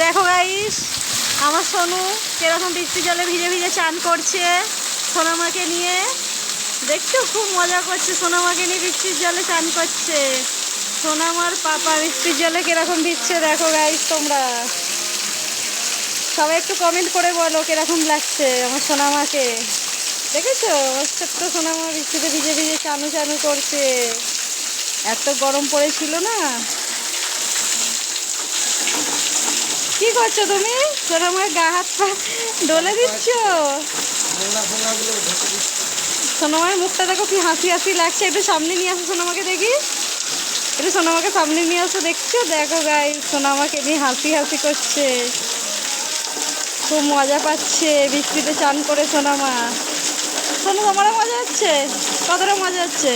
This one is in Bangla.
দেখো গাইস, আমার সোনু কিরকম বৃষ্টির জলে ভিজে ভিজে চান করছে সোনামাকে নিয়ে। দেখছো, খুব মজা করছে। সোনামাকে নিয়ে বৃষ্টির জলে চান করছে। সোনামার পাপা বৃষ্টির জলে কিরকম ভিজছে দেখো গাইস। তোমরা সবাই একটু কমেন্ট করে বলো কিরকম লাগছে আমার সোনামাকে। দেখেছো, আমার ছোট্ট সোনামা বৃষ্টিতে ভিজে ভিজে চানু চানু করছে। এত গরম পড়েছিল না। কি করছো তুমি? সোনামার গা হাত পা ডলে দিচ্ছ। সোনামার মুখটা দেখো কি হাসি হাসি লাগছে। একটু সামনে নিয়ে আসো সোনামাকে দেখি। একটু সোনামাকে সামনে নিয়ে আসো। দেখছো, দেখো গাই, সোনামাকে নিয়ে হাসি হাসি করছে। খুব মজা পাচ্ছে বৃষ্টিতে চান করে সোনামা। সোনু, তোমারও মজা হচ্ছে? কতটা মজা হচ্ছে?